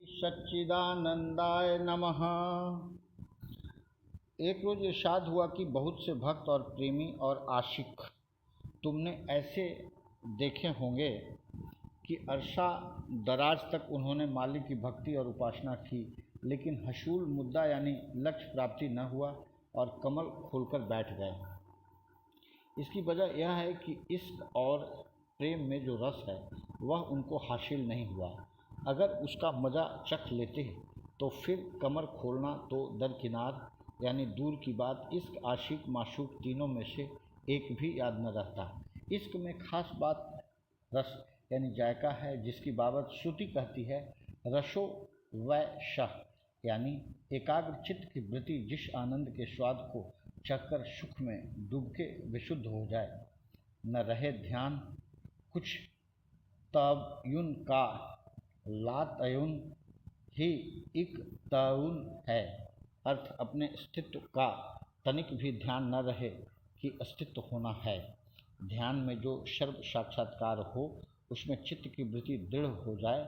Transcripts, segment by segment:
सच्चिदानंदाय नमः। एक रोज इरशाद हुआ कि बहुत से भक्त और प्रेमी और आशिक तुमने ऐसे देखे होंगे कि अरसा दराज तक उन्होंने मालिक की भक्ति और उपासना की, लेकिन हसूल मुद्दा यानी लक्ष्य प्राप्ति न हुआ और कमल खोलकर बैठ गए। इसकी वजह यह है कि इश्क और प्रेम में जो रस है वह उनको हासिल नहीं हुआ। अगर उसका मज़ा चख लेते तो फिर कमर खोलना तो दरकिनार, यानी दूर की बात, इश्क आशिक माशूक तीनों में से एक भी याद न रहता। इश्क में खास बात रस यानी जायका है, जिसकी बाबत श्रुति कहती है रसो वै शह, यानी एकाग्र चित्त की वृत्ति जिस आनंद के स्वाद को चखकर सुख में डूबके विशुद्ध हो जाए। न रहे ध्यान कुछ तयुन का, लातयुन ही इक तयुन है, अर्थ अपने अस्तित्व का तनिक भी ध्यान न रहे कि अस्तित्व होना है। ध्यान में जो सर्व साक्षात्कार हो, उसमें चित्त की वृत्ति दृढ़ हो जाए,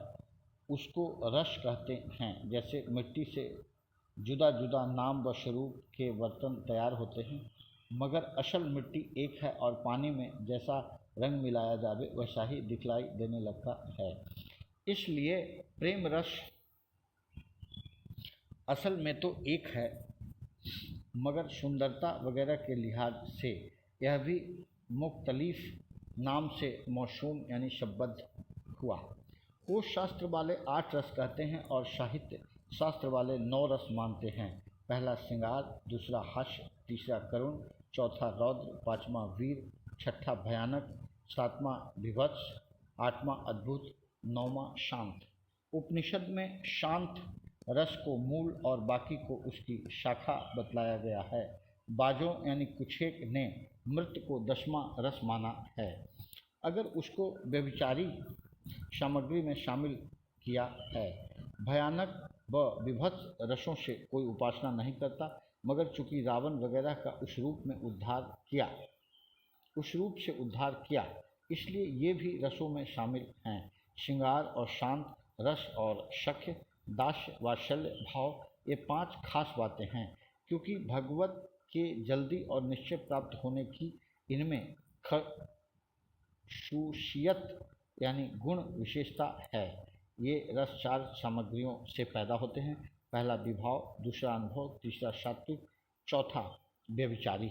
उसको रस कहते हैं। जैसे मिट्टी से जुदा जुदा नाम व स्वरूप के बर्तन तैयार होते हैं, मगर असल मिट्टी एक है और पानी में जैसा रंग मिलाया जावे वैसा ही दिखलाई देने लगता है। इसलिए प्रेम रस असल में तो एक है, मगर सुंदरता वगैरह के लिहाज से यह भी मुख्तलिफ नाम से मौसूम यानी शब्दबद्ध हुआ। वो शास्त्र वाले 8 रस कहते हैं और साहित्य शास्त्र वाले 9 रस मानते हैं। पहला श्रृंगार, दूसरा हर्ष, तीसरा करुण, चौथा रौद्र, पाँचवा वीर, छठा भयानक, सातवां विभत्स, आठवां अद्भुत, नौवां शांत। उपनिषद में शांत रस को मूल और बाकी को उसकी शाखा बतलाया गया है। बाजों यानी कुछेक ने मृत को 10वां रस माना है। अगर उसको व्यभिचारी सामग्री में शामिल किया है। भयानक व विभत्स रसों से कोई उपासना नहीं करता, मगर चूंकि रावण वगैरह का उस रूप से उद्धार किया, इसलिए ये भी रसों में शामिल हैं। श्रृंगार और शांत रस और सख्य, दास्य, वात्सल्य भाव, ये 5 खास बातें हैं, क्योंकि भगवत के जल्दी और निश्चय प्राप्त होने की इनमें खसूसियत यानी गुण विशेषता है। ये रस 4 सामग्रियों से पैदा होते हैं। पहला विभाव, दूसरा अनुभव, तीसरा सात्विक, चौथा व्यभिचारी।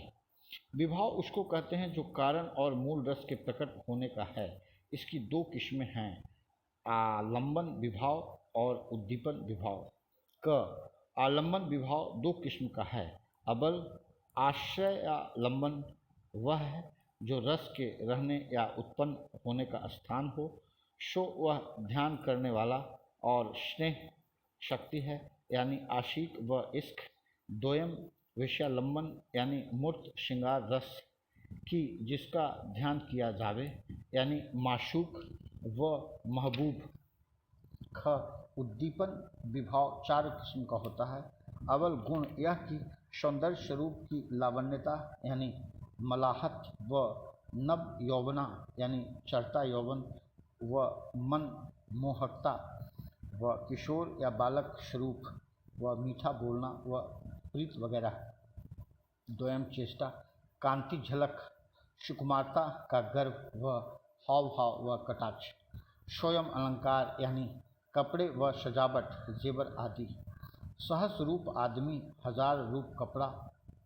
विभाव उसको कहते हैं जो कारण और मूल रस के प्रकट होने का है। इसकी 2 किस्में हैं, आलंबन विभाव और उद्दीपन विभाव। आलंबन विभाव 2 किस्म का है। अव्वल आश्रयालंबन, वह है जो रस के रहने या उत्पन्न होने का स्थान हो, सो वह ध्यान करने वाला और स्नेह शक्ति है, यानी आशिक व इश्क। द्वयम विषयालंबन, यानी मूर्त श्रृंगार रस की जिसका ध्यान किया जावे, यानी माशूक व महबूब। उद्दीपन विभाव 4 किस्म का होता है। अव्वल गुण, यह कि सौंदर्य स्वरूप की लावण्यता यानी मलाहत व नव यौवना यानी चढ़ता यौवन व मन मोहकता व किशोर या बालक स्वरूप व मीठा बोलना व प्रीत वगैरह। द्वयम चेष्टा, कांति झलक, सुकुमारता का गर्व व हाव भाव व कटाक्ष। स्वयं अलंकार यानी कपड़े व सजावट, जेवर आदि। सहस रूप आदमी, 1000 रूप कपड़ा,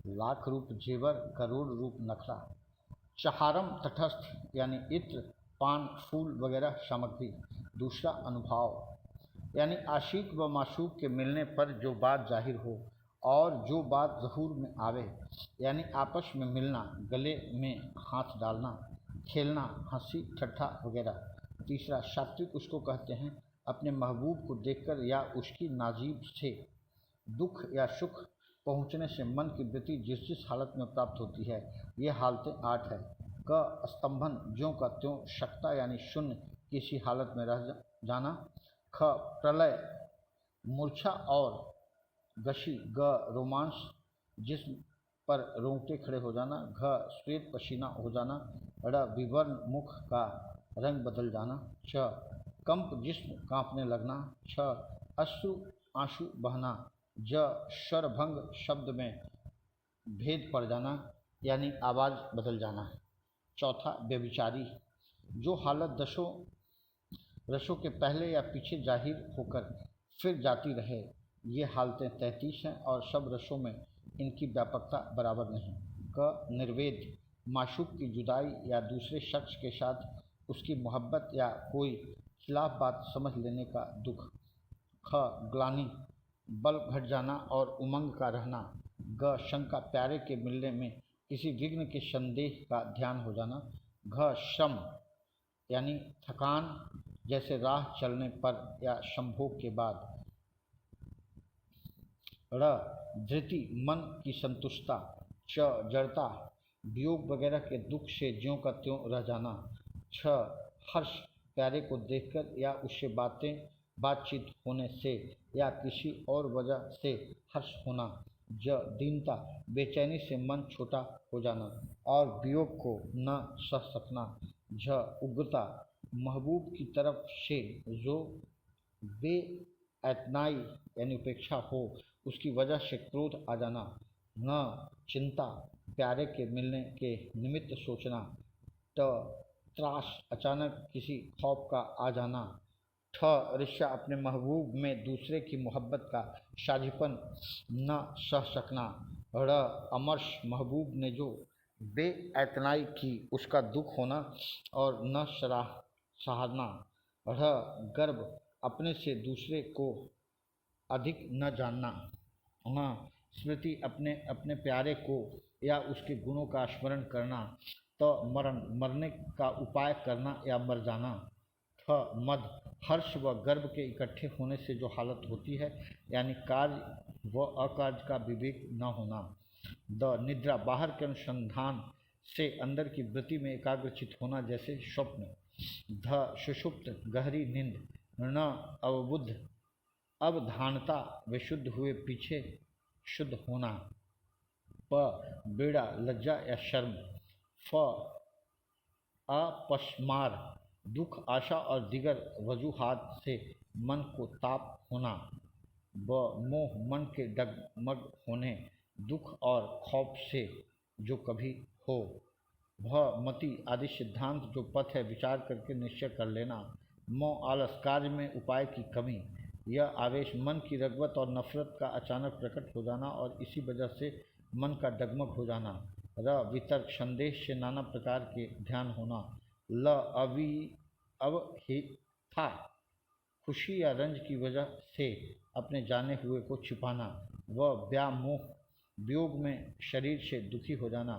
लाख रूप जेवर, करोड़ रूप नखरा। चहारम तटस्थ यानी इत्र, पान, फूल वगैरह सामग्री। दूसरा अनुभव यानी आशिक व माशूक के मिलने पर जो बात जाहिर हो और जो बात ज़हूर में आवे, यानी आपस में मिलना, गले में हाथ डालना, खेलना, हंसी ठट्ठा वगैरह। तीसरा सात्विक उसको कहते हैं अपने महबूब को देखकर या उसकी नाजीब से दुख या सुख पहुँचने से मन की वृत्ति जिस जिस हालत में प्राप्त होती है, ये हालतें 8 है। स्तंभन, ज्यों का त्यों शकता यानी शून्य किसी हालत में रह जाना। प्रलय, मूर्छा और गशी। रोमांस, जिस्म पर रोंगटे खड़े हो जाना। श्वेत पसीना हो जाना। विवर्ण, मुख का रंग बदल जाना। कंप, जिस्म कांपने लगना। अश्रु आंसू बहना, ज स्वरभंग शब्द में भेद पड़ जाना यानी आवाज़ बदल जाना। चौथा व्यभिचारी, जो हालत दशों रसों के पहले या पीछे जाहिर होकर फिर जाती रहे, ये हालतें 33 हैं और सब रसों में इनकी व्यापकता बराबर नहीं। क निर्वेद, माशूक की जुदाई या दूसरे शख्स के साथ उसकी मोहब्बत या कोई खिलाफ बात समझ लेने का दुख। ख ग्लानि, बल घट जाना और उमंग का रहना। ग शंका, प्यारे के मिलने में किसी विघ्न के संदेह का ध्यान हो जाना। घ श्रम यानी थकान, जैसे राह चलने पर या संभोग के बाद। ड़ धृति, मन की संतुष्टता। च जड़ता, वियोग वगैरह के दुख से ज्यों का त्यों रह जाना। छ हर्ष, प्यारे को देखकर या उससे बातचीत होने से या किसी और वजह से हर्ष होना। ज दीनता, बेचैनी से मन छोटा हो जाना और वियोग को न सह सकना। झ उग्रता, महबूब की तरफ से जो बेएतनाई यानी उपेक्षा हो उसकी वजह से क्रोध आ जाना। न चिंता, प्यारे के मिलने के निमित्त सोचना। ट त्रास, अचानक किसी खौफ का आ जाना। ठ ईर्ष्या, अपने महबूब में दूसरे की मोहब्बत का साझीपन न सह सकना। ड़ अमर्ष, महबूब ने जो बेएतनाई की उसका दुख होना और न सहारना। ढ़ गर्व, अपने से दूसरे को अधिक न जानना। ङ स्मृति, अपने प्यारे को या उसके गुणों का स्मरण करना। त मरण, मरने का उपाय करना या मर जाना। थ मद, हर्ष व गर्व के इकट्ठे होने से जो हालत होती है यानी कार्य व अकार्य का विवेक न होना। द निद्रा, बाहर के अनुसंधान से अंदर की वृत्ति में एकाग्रचित होना जैसे स्वप्न। ध सुषुप्त, गहरी नींद। न अवबुद्ध, अवधानता, विशुद्ध हुए पीछे शुद्ध होना। प बेड़ा, लज्जा या शर्म। फ अपस्मार, दुख, आशा और दिगर वजूहात से मन को ताप होना। ब मोह, मन के डगमग होने, दुख और खौफ से जो कभी हो। भ मति, आदि सिद्धांत जो पथ है विचार करके निश्चय कर लेना। म आलस, कार्य में उपाय की कमी। यह आवेश, मन की रग़बत और नफरत का अचानक प्रकट हो जाना और इसी वजह से मन का डगमग हो जाना। र वितर्क, संदेह से नाना प्रकार के ध्यान होना। ल अवहिता, खुशी या रंज की वजह से अपने जाने हुए को छिपाना। व व्यामोह, वियोग में शरीर से दुखी हो जाना।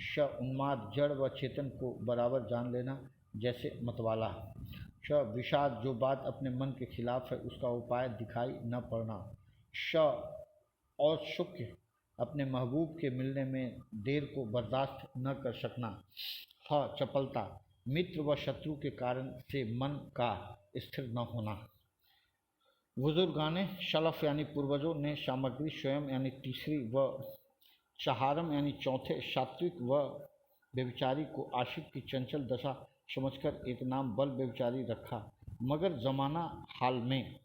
श उन्माद, जड़ व चेतन को बराबर जान लेना जैसे मतवाला। श विषाद, जो बात अपने मन के खिलाफ है उसका उपाय दिखाई न पड़ना। श औत्सुक्य, अपने महबूब के मिलने में देर को बर्दाश्त न कर सकना। ह चपलता, मित्र व शत्रु के कारण से मन का स्थिर न होना। बुजुर्गाने शलफ यानी पूर्वजों ने सामग्री स्वयं यानी तीसरी व चहारम यानी चौथे सात्विक व व्यभिचारी को आशिक की चंचल दशा समझकर एक नाम बल व्यभिचारी रखा, मगर जमाना हाल में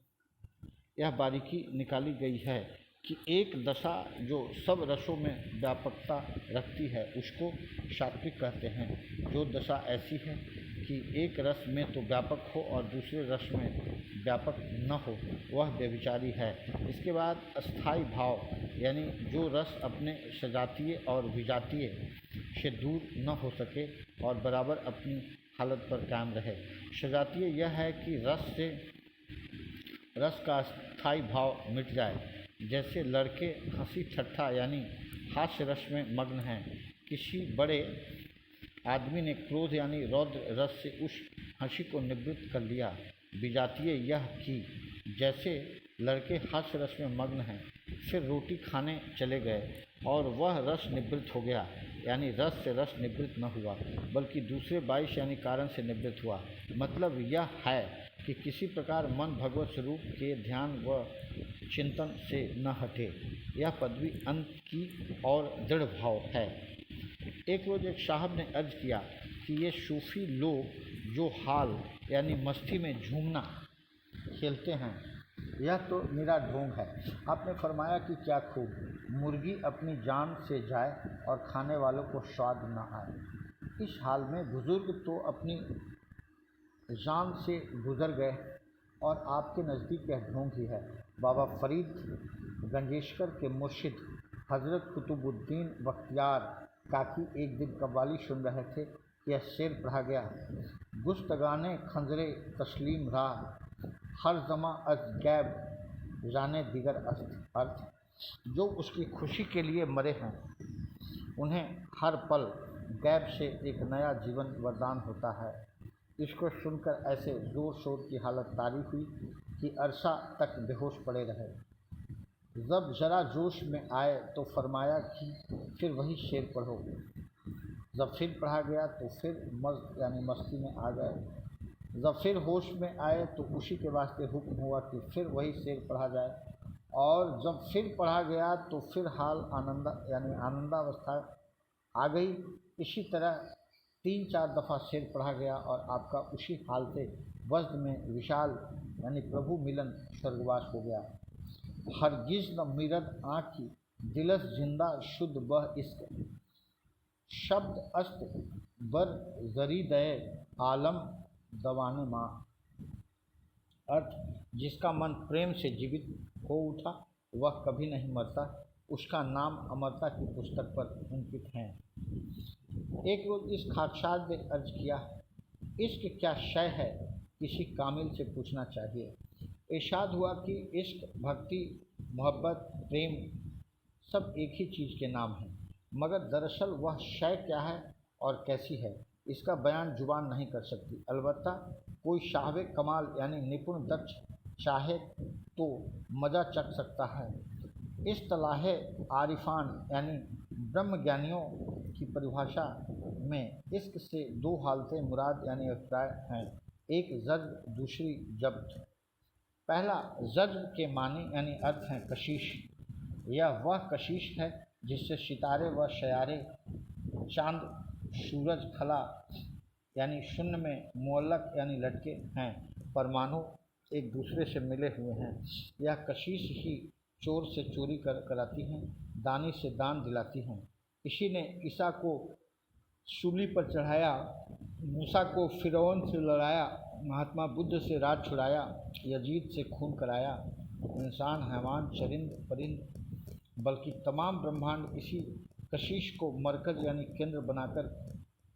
यह बारीकी निकाली गई है कि एक दशा जो सब रसों में व्यापकता रखती है उसको सात्विक कहते हैं। जो दशा ऐसी है कि एक रस में तो व्यापक हो और दूसरे रस में व्यापक न हो वह व्यभिचारी है। इसके बाद अस्थाई भाव यानी जो रस अपने सजातीय और विजातीय से दूर न हो सके और बराबर अपनी हालत पर कायम रहे। सजातीय यह है कि रस का स्थायी भाव मिट जाए, जैसे लड़के हंसी ठट्ठा यानी हास्य रस में मग्न हैं। किसी बड़े आदमी ने क्रोध यानी रौद्र रस से उस हंसी को निवृत्त कर लिया। विजातीय यह कि जैसे लड़के हास्य रस में मग्न हैं, फिर रोटी खाने चले गए और वह रस निवृत्त हो गया, यानी रस से रस निवृत्त न हुआ बल्कि दूसरे बाइश यानी कारण से निवृत्त हुआ। मतलब यह है कि किसी प्रकार मन भगवत स्वरूप के ध्यान व चिंतन से न हटे। यह पदवी अंत की और दृढ़ भाव है। एक रोज एक साहब ने अर्ज किया कि ये सूफी लोग जो हाल यानी मस्ती में झूमना खेलते हैं यह तो मेरा ढोंग है। आपने फरमाया कि क्या खूब, मुर्गी अपनी जान से जाए और खाने वालों को स्वाद न आए। इस हाल में बुज़ुर्ग तो अपनी जान से गुज़र गए और आपके नज़दीक यह ढोंग ही है। बाबा फरीद गंजेशकर के मुर्शिद हज़रत कुतुबुद्दीन बख्तियार काकी एक दिन कव्वाली सुन रहे थे कि यह शेर पढ़ा गया, गुस्तगाने खंजरे तस्लीम राह, हर जमा अज गैब जाने दिगर अर्थ। जो उसकी खुशी के लिए मरे हैं उन्हें हर पल गैब से एक नया जीवन वरदान होता है। इसको सुनकर ऐसे ज़ोर शोर की हालत तारी हुई कि अरसा तक बेहोश पड़े रहे। जब ज़रा जोश में आए तो फरमाया कि फिर वही शेर पढ़ो। जब फिर पढ़ा गया तो फिर मस्ती में आ गए। जब फिर होश में आए तो उसी के वास्ते हुक्म हुआ कि फिर वही शेर पढ़ा जाए, और जब फिर पढ़ा गया तो फिर हाल आनंदावस्था आ गई। इसी तरह 3-4 दफ़ा शेर पढ़ा गया और आपका उसी हाल से वज्र में विशाल प्रभु मिलन स्वर्गवास हो गया। हरगिज़ न मिरद आँखी दिलस जिंदा शुद्ध बह इश्क, शब्द अस्त बर जरी दये आलम दवाने माँ। अर्थ, जिसका मन प्रेम से जीवित हो उठा वह कभी नहीं मरता, उसका नाम अमरता की पुस्तक पर अंकित है। एक रोज़ इस खाकसाद ने अर्ज किया, इश्क क्या शय है, किसी कामिल से पूछना चाहिए। इरशाद हुआ कि इश्क, भक्ति, मोहब्बत, प्रेम सब एक ही चीज़ के नाम हैं, मगर दरअसल वह शय क्या है और कैसी है, इसका बयान जुबान नहीं कर सकती। अलबत्ता कोई साहिब कमाल निपुण दक्ष चाहे तो मज़ा चख सकता है। इस तलाह आरिफान ब्रह्मज्ञानियों की परिभाषा में इश्क से 2 हालतें मुराद अभिप्राय हैं, एक जज्ब, दूसरी जब्त। पहला जज्ब के मानी अर्थ हैं कशिश। यह वह कशिश है जिससे सितारे व शयारे, चांद, सूरज, खला शून्य में मुअल्लक लटके हैं, परमाणु एक दूसरे से मिले हुए हैं। यह कशिश ही चोर से चोरी कराती हैं, दानी से दान दिलाती हैं। इसी ने ईसा को सूली पर चढ़ाया, मूसा को फिरौन से लड़ाया, महात्मा बुद्ध से राज छुड़ाया, यजीद से खून कराया। इंसान, हैवान, चरिंद, परिंद बल्कि तमाम ब्रह्मांड इसी कशिश को मरकज़ केंद्र बनाकर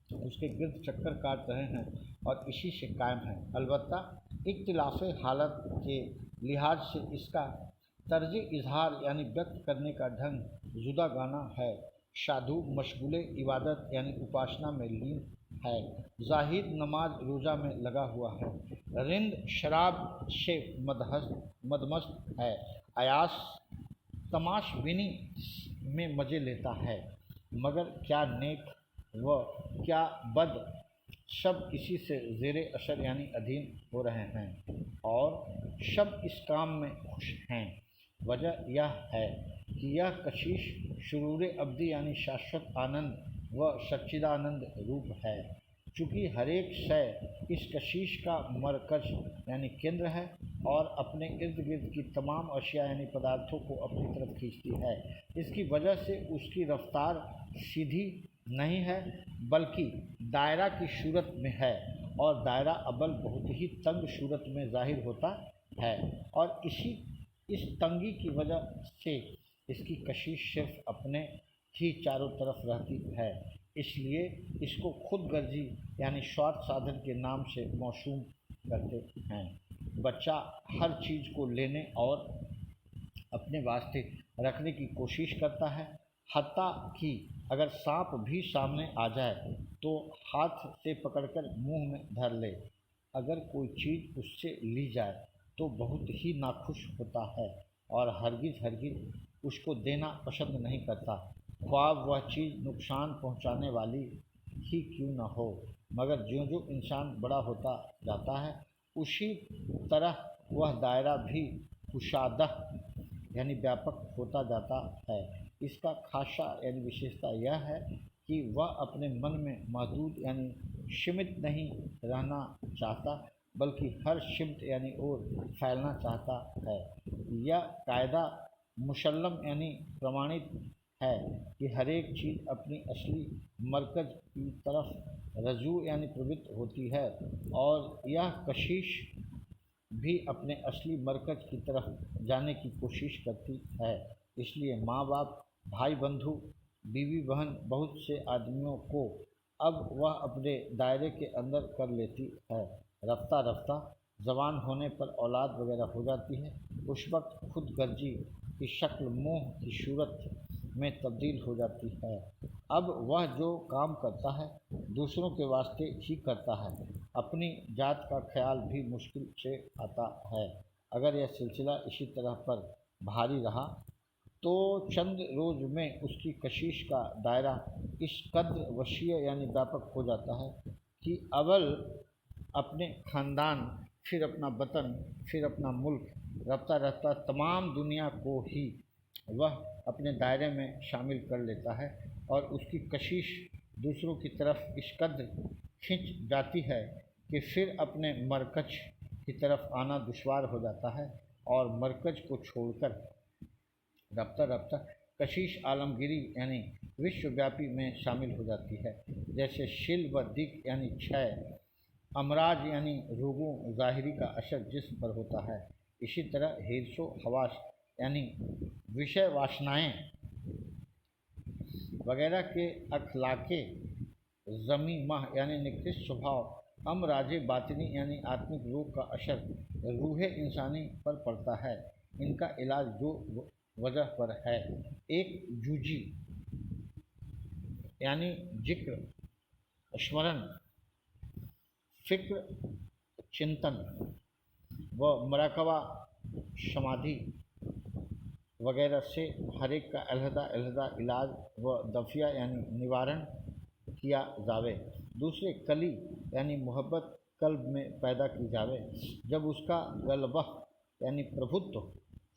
उसके गिर्द चक्कर काट रहे हैं और इसी से कायम है। अलबत्ता इख्तिलाफ़ हालत के लिहाज से इसका तर्ज इजहार व्यक्त करने का ढंग जुदा गाना है। साधु मशगूले इबादत उपासना में लीन है, जाहिद नमाज रोज़ा में लगा हुआ है, रिंद शराब से मदमस्त है, अयास तमाशबीनी में मज़े लेता है। मगर क्या नेक व क्या बद सब इसी से ज़ेरे असर अधीन हो रहे हैं और सब इस काम में खुश हैं। वजह यह है कि यह कशिश शुरूर अब्दी शाश्वत आनंद व सच्चिदानंद रूप है। चूँकि हरेक शय इस कशिश का मरकज़ केंद्र है और अपने इर्द गिर्द की तमाम अशिया पदार्थों को अपनी तरफ खींचती है, इसकी वजह से उसकी रफ्तार सीधी नहीं है बल्कि दायरा की सूरत में है, और दायरा अव्वल बहुत ही तंग सूरत में जाहिर होता है, और इस तंगी की वजह से इसकी कशिश सिर्फ अपने ही चारों तरफ रहती है। इसलिए इसको खुदगर्जी स्वार्थ साधन के नाम से मौसूम करते हैं। बच्चा हर चीज़ को लेने और अपने वास्ते रखने की कोशिश करता है, हत्ता कि अगर सांप भी सामने आ जाए तो हाथ से पकड़कर मुंह में धर ले। अगर कोई चीज़ उससे ली जाए तो बहुत ही नाखुश होता है और हरगिज़ उसको देना पसंद नहीं करता, ख्वाह वह चीज़ नुकसान पहुंचाने वाली ही क्यों न हो। मगर ज्यों-ज्यों इंसान बड़ा होता जाता है उसी तरह वह दायरा भी कुशादह व्यापक होता जाता है। इसका खासा विशेषता यह है कि वह अपने मन में महदूद सीमित नहीं रहना चाहता, बल्कि हर शिफ्ट यानी ओर फैलना चाहता है। यह कायदा मुसल्लम यानी प्रमाणित है कि हर एक चीज़ अपनी असली मरकज की तरफ रजू यानी प्रवृत्त होती है, और यह कशिश भी अपने असली मरकज की तरफ जाने की कोशिश करती है। इसलिए माँ बाप, भाई बंधु, बीवी बहन, बहुत से आदमियों को अब वह अपने दायरे के अंदर कर लेती है। रफ्ता रफ्ता जवान होने पर औलाद वगैरह हो जाती है। उस वक्त खुद गर्जी की शक्ल मोह की सूरत में तब्दील हो जाती है। अब वह जो काम करता है दूसरों के वास्ते ही करता है, अपनी जात का ख्याल भी मुश्किल से आता है। अगर यह सिलसिला इसी तरह पर भारी रहा तो चंद रोज में उसकी कशिश का दायरा इस कद्र वसीय यानी व्यापक हो जाता है कि अव्वल अपने ख़ानदान, फिर अपना वतन, फिर अपना मुल्क, रफ्ता रफ्ता तमाम दुनिया को ही वह अपने दायरे में शामिल कर लेता है, और उसकी कशिश दूसरों की तरफ इस कद्र खिंच जाती है कि फिर अपने मरकज की तरफ आना दुश्वार हो जाता है, और मरकज को छोड़कर रफ्ता रफ्ता कशिश आलमगिरी यानी विश्वव्यापी में शामिल हो जाती है। जैसे शिल व दिक यानी क्षय, अमराज यानी रोगों ज़ाहिरी का असर जिस्म पर होता है, इसी तरह हिर्सो हवास यानी विषय वासनाएँ वगैरह के अखलाके ज़मी माह यानी निकृष्ट स्वभाव, अमराजे बातिनी यानी आत्मिक रोग का असर रूहे इंसानी पर पड़ता है। इनका इलाज दो वजह पर है। एक जूजी यानी जिक्र, स्मरण, फिक्र, चिंतन व मराकबा समाधि वगैरह से हर एक का अलहदा इलाज व दफिया यानी निवारण किया जावे। दूसरे कली यानी मोहब्बत कल्ब में पैदा की जावे। जब उसका गलबह यानी प्रभुत्व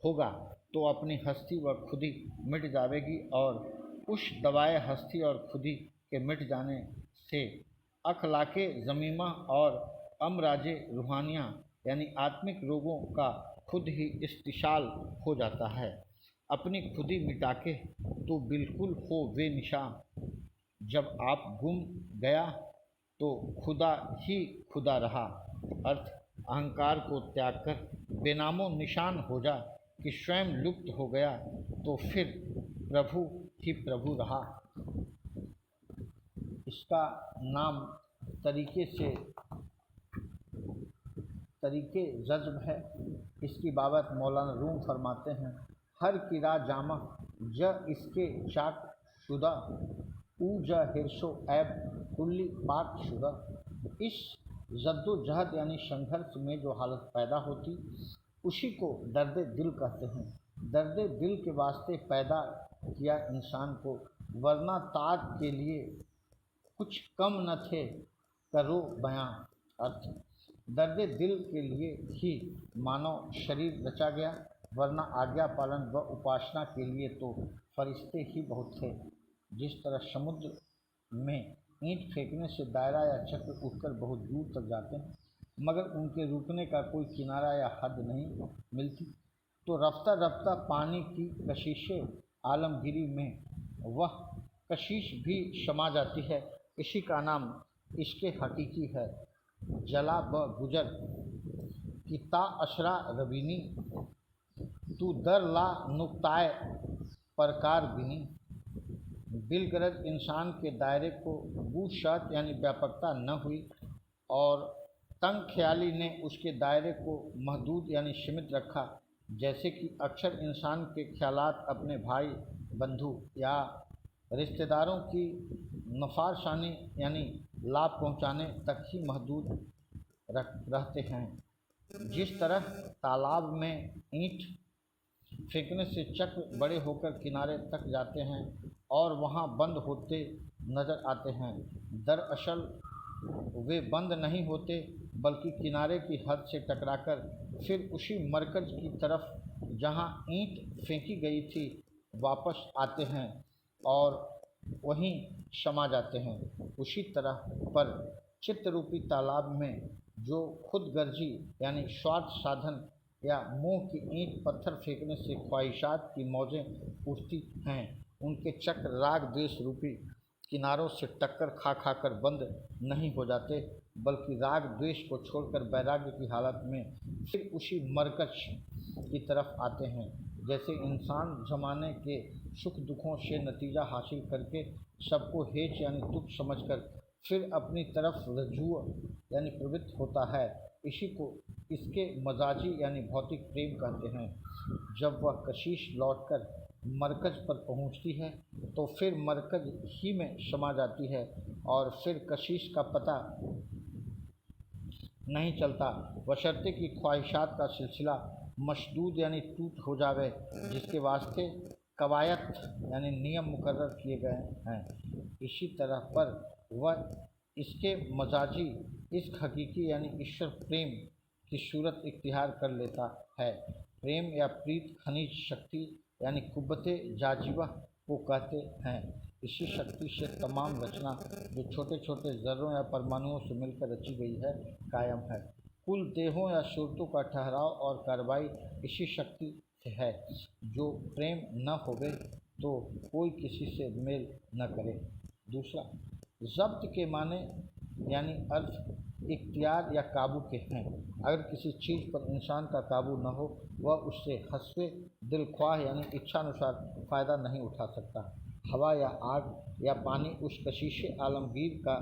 होगा तो अपनी हस्ती व खुदी मिट जावेगी, और उस दवाए हस्ती और खुदी के मिट जाने से अखलाके ज़मीमा और अमराजे रूहानिया यानी आत्मिक रोगों का खुद ही इस्तिशाल हो जाता है। अपनी खुदी मिटा के तो बिल्कुल हो वे निशान। जब आप गुम गया तो खुदा ही खुदा रहा, अर्थ अहंकार को त्याग कर बेनामो निशान हो जा कि स्वयं लुप्त हो गया तो फिर प्रभु ही प्रभु रहा। इसका नाम तरीके जज्ब है। इसकी बाबत मौलाना रूम फरमाते हैं, हर किरा जामा ज इसके चाक शुदा ऊ ज हिरसो ऐब कुल्ली पाक शुदा। इस जद्दोजहद यानी संघर्ष में जो हालत पैदा होती उसी को दर्द दिल कहते हैं। दर्द दिल के वास्ते पैदा किया इंसान को, वरना ताज के लिए कुछ कम न थे करो बयां। अर्थ दर्द दिल के लिए ही मानव शरीर रचा गया, वरना आज्ञा पालन व उपासना के लिए तो फरिश्ते ही बहुत थे। जिस तरह समुद्र में ईंट फेंकने से दायरा या चक्र उठकर बहुत दूर तक जाते हैं, मगर उनके रुकने का कोई किनारा या हद नहीं मिलती, तो रफ्ता रफ्ता पानी की कशिश आलमगिरी में वह कशिश भी समा जाती है। इसी का नाम इसके हकीकी है। जला ब गुजर कि ता अशरा रबीनी तू दर ला नुक्ताए परकार बिनी। बिलगरज इंसान के दायरे को बूशात यानी व्यापकता न हुई, और तंग ख्याली ने उसके दायरे को महदूद यानी सीमित रखा। जैसे कि अक्सर इंसान के ख्यालात अपने भाई बंधु या रिश्तेदारों की नफ़ारशानी यानी लाभ पहुंचाने तक ही महदूद रहते हैं। जिस तरह तालाब में ईंट फेंकने से चक्र बड़े होकर किनारे तक जाते हैं और वहां बंद होते नज़र आते हैं, दरअसल वे बंद नहीं होते बल्कि किनारे की हद से टकराकर फिर उसी मरकज की तरफ जहां ईंट फेंकी गई थी वापस आते हैं और वहीं समा जाते हैं। उसी तरह पर चित्त रूपी तालाब में जो खुद गर्जी यानी स्वार्थ साधन या मोह की ईंट पत्थर फेंकने से ख्वाहिशात की मौजें उठती हैं, उनके चक्र राग द्वेष रूपी किनारों से टक्कर खा खा कर बंद नहीं हो जाते, बल्कि राग द्वेष को छोड़कर वैराग्य की हालत में फिर उसी मरकज की तरफ आते हैं। जैसे इंसान जमाने के सुख दुखों से नतीजा हासिल करके सबको हेच यानी तुच्छ समझकर फिर अपनी तरफ रजू यानी प्रवृत्त होता है, इसी को इसके मजाजी यानी भौतिक प्रेम कहते हैं। जब वह कशिश लौटकर मरकज पर पहुंचती है तो फिर मरकज ही में समा जाती है और फिर कशिश का पता नहीं चलता, बशर्ते कि ख्वाहिशात का सिलसिला मशदूद यानी टूट हो जावे, जिसके वास्ते कवायत यानी नियम मुकर्रर किए गए हैं। इसी तरह पर वह इसके मजाजी इस हकीकी यानी ईश्वर प्रेम की सूरत इख्तियार कर लेता है। प्रेम या प्रीत खनिज शक्ति यानी कुव्वते जाजिबा को कहते हैं। इसी शक्ति से तमाम रचना जो छोटे छोटे ज़र्रों या परमाणुओं से मिलकर रची गई है कायम है। कुल देहों या सूरतों का ठहराव और कार्रवाई इसी शक्ति से है। जो प्रेम न होवे तो कोई किसी से मेल न करे। दूसरा, ज़ब्त के माने यानी अर्थ इख्तियार या काबू के हैं। अगर किसी चीज़ पर इंसान का काबू न हो, वह उससे हस्वे दिल ख्वाह यानी इच्छानुसार फ़ायदा नहीं उठा सकता। हवा या आग या पानी उस कशिश आलमगीर का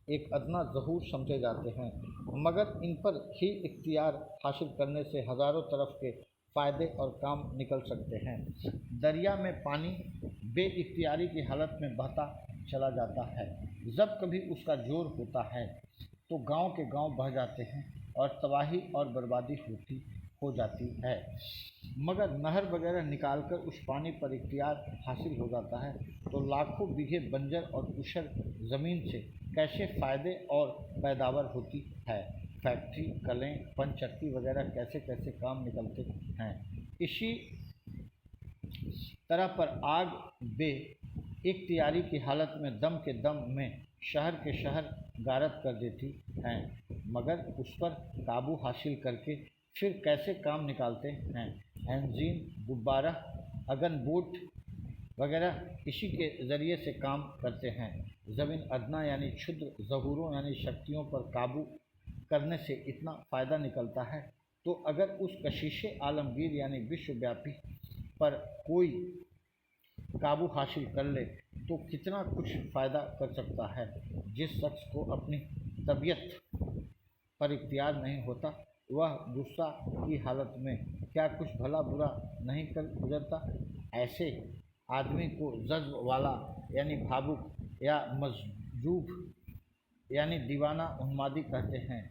एक अदना ज़हूर समझे जाते हैं, मगर इन पर ही इख्तियार हासिल करने से हज़ारों तरफ के फ़ायदे और काम निकल सकते हैं। दरिया में पानी बेइख्तियारी की हालत में बहता चला जाता है। जब कभी उसका जोर होता है तो गांव के गांव बह जाते हैं और तबाही और बर्बादी हो जाती है, मगर नहर वगैरह निकालकर उस पानी पर इख्तियार हासिल हो जाता है तो लाखों बीघे बंजर और ऊसर ज़मीन से कैसे फ़ायदे और पैदावार होती है। फैक्ट्री, कलें, पंचक्की वगैरह कैसे कैसे काम निकलते हैं। इसी तरह पर आग बे इख्तियारी की हालत में दम के दम में शहर के शहर गारत कर देती हैं, मगर उस पर काबू हासिल करके फिर कैसे काम निकालते हैं। एंजीन, गुब्बारा, अगन बोट वगैरह इसी के ज़रिए से काम करते हैं। ज़मीन अदना यानी क्षुद्र ज़हूरों यानी शक्तियों पर काबू करने से इतना फ़ायदा निकलता है, तो अगर उस कशिश आलमगीर यानी विश्वव्यापी पर कोई काबू हासिल कर ले तो कितना कुछ फ़ायदा कर सकता है। जिस शख्स को अपनी तबीयत पर इख्तियार नहीं होता, वह गुस्सा की हालत में क्या कुछ भला बुरा नहीं कर गुजरता। ऐसे आदमी को जज्ब वाला यानी भावुक या मजजूब यानी दीवाना उन्मादी कहते हैं।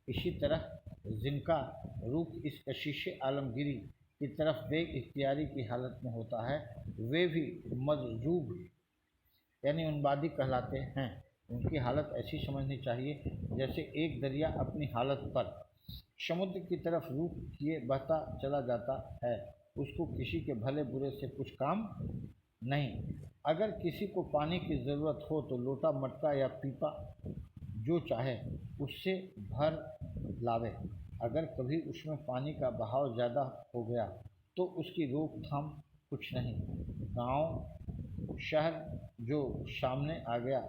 इसी तरह जिनका रूप इस कशिश आलमगीरी की तरफ बेइख्तियारी की हालत में होता है, वे भी मजजूब यानी उन्मादी कहलाते हैं। उनकी हालत ऐसी समझनी चाहिए जैसे एक दरिया अपनी हालत पर समुद्र की तरफ रुख किए बहता चला जाता है, उसको किसी के भले बुरे से कुछ काम नहीं। अगर किसी को पानी की ज़रूरत हो तो लोटा, मटका या पीपा जो चाहे उससे भर लावे। अगर कभी उसमें पानी का बहाव ज़्यादा हो गया तो उसकी रोकथाम कुछ नहीं। गांव शहर जो सामने आ गया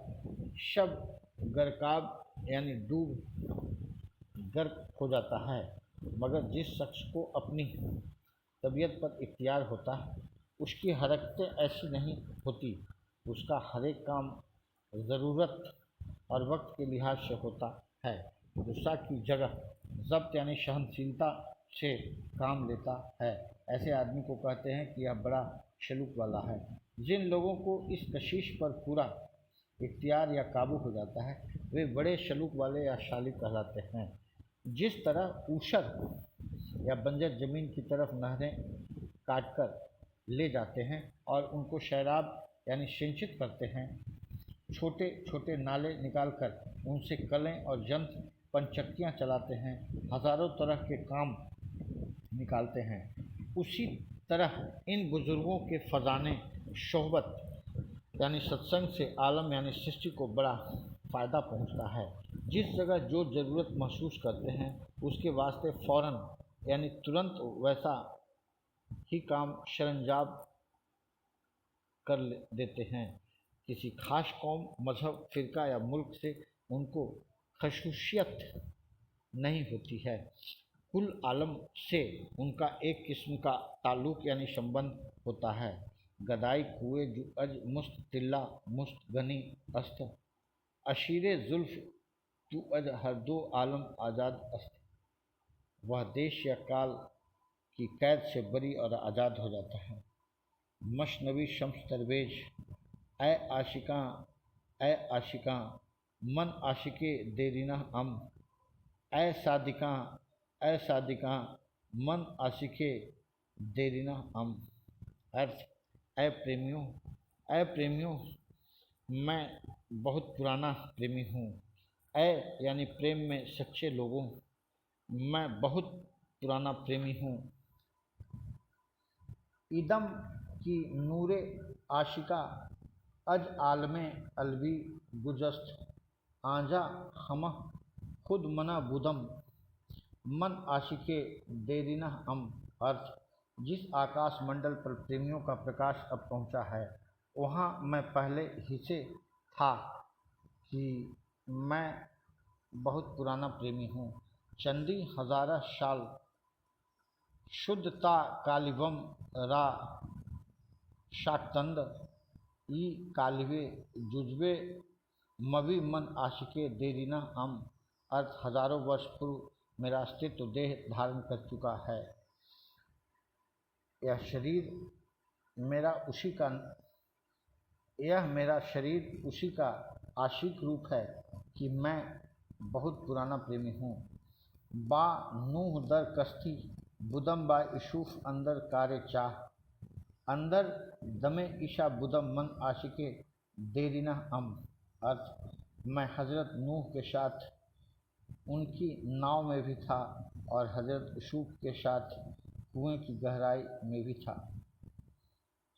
सब गर्काब यानी डूब गर्क हो जाता है, मगर जिस शख्स को अपनी तबीयत पर इख्तियार होता है उसकी हरकतें ऐसी नहीं होती। उसका हर एक काम ज़रूरत और वक्त के लिहाज से होता है। गुस्सा की जगह ज़ब्त यानी सहनशीलता से काम लेता है। ऐसे आदमी को कहते हैं कि यह बड़ा सलूक वाला है। जिन लोगों को इस कशिश पर पूरा इख्तियार या काबू हो जाता है वे बड़े सलूक वाले या शालिक कहलाते हैं। जिस तरह ऊसर या बंजर ज़मीन की तरफ नहरें काटकर ले जाते हैं और उनको शैराब यानी सिंचित करते हैं, छोटे छोटे नाले निकालकर उनसे कलें और यंत्र पंचक्कियाँ चलाते हैं, हज़ारों तरह के काम निकालते हैं, उसी तरह इन बुज़ुर्गों के फ़ज़ाने सोहबत यानी सत्संग से आलम यानी सृष्टि को बड़ा फ़ायदा पहुंचता है। जिस जगह जो ज़रूरत महसूस करते हैं उसके वास्ते फ़ौरन यानी तुरंत वैसा ही काम सरअंजाम कर देते हैं। किसी खास कौम, मज़हब, फ़िरका या मुल्क से उनको खसूसियत नहीं होती है। कुल आलम से उनका एक किस्म का ताल्लुक़ यानी संबंध होता है। गदाई कुए जुअज मुस्त तिल्ला मुस्त गनी अस्त अशीरे जुल्फ तुअज हर दो आलम आज़ाद अस्त। वह देश या काल की कैद से बरी और आज़ाद हो जाता है। मशनवी शम्स दरवेश ए आशिकां ए आशिकां मन आशिके देरीना अम ए सादिकां मन आशिके देरीना अम। अर्थ ए प्रेमियों मैं बहुत पुराना प्रेमी हूँ। ए यानी प्रेम में सच्चे लोगों, मैं बहुत पुराना प्रेमी हूँ। इदम की नूरे आशिका अज आलमे अलवी गुजस्त आजा हमह खुद मना बुदम मन आशिके देरीना अम। अर्थ जिस आकाश मंडल पर प्रेमियों का प्रकाश अब पहुंचा है, वहां मैं पहले ही से था कि मैं बहुत पुराना प्रेमी हूँ। चंदी हज़ारा साल शुद्धता कालिवम रा शाकतंद ई कालिवे जुजबे मवी मन आशिके देरीना हम। अर्थ हजारों वर्ष पूर्व मेरा अस्तित्व देह धारण कर चुका है। यह मेरा शरीर उसी का आशिक रूप है कि मैं बहुत पुराना प्रेमी हूँ। बा नूह दर कस्ती बुदम बा इशूफ अंदर कारे चाह अंदर दमे ईशा बुदम मन आशिके देरीना अम। अर्थ मैं हज़रत नूह के साथ उनकी नाव में भी था और हज़रत यूसुफ के साथ कुएं की गहराई में भी था।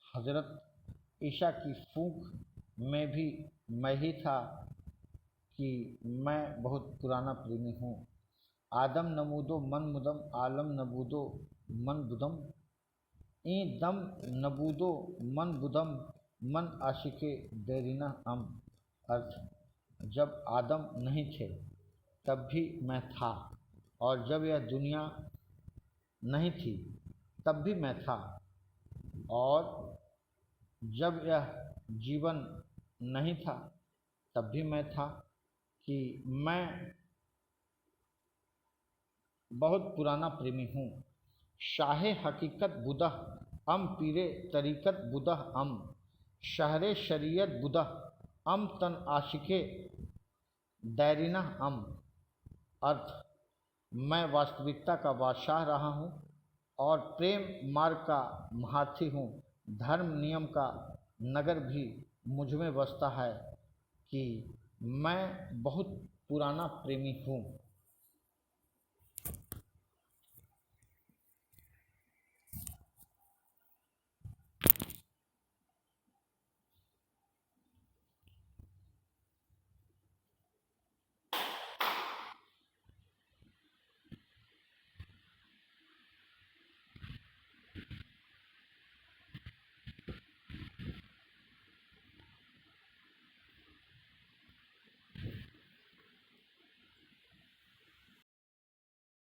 हज़रत ईशा की फूंक में भी मैं ही था कि मैं बहुत पुराना प्रेमी हूँ। आदम नमूदो मन मुदम आलम नबूदो मन बुदम ई दम नबूदो मन बुदम मन आशिके देरीना अम। अर्थ जब आदम नहीं थे तब भी मैं था, और जब यह दुनिया नहीं थी तब भी मैं था, और जब यह जीवन नहीं था तब भी मैं था कि मैं बहुत पुराना प्रेमी हूँ। शाहे हकीकत बुदह अम पीरे तरीक़त बुदह अम शहरे शरीयत बुदह अम तन आशिके दैरिना अम। अर्थ मैं वास्तविकता का बादशाह रहा हूँ और प्रेम मार्ग का महारथी हूँ। धर्म नियम का नगर भी मुझ में बसता है कि मैं बहुत पुराना प्रेमी हूँ।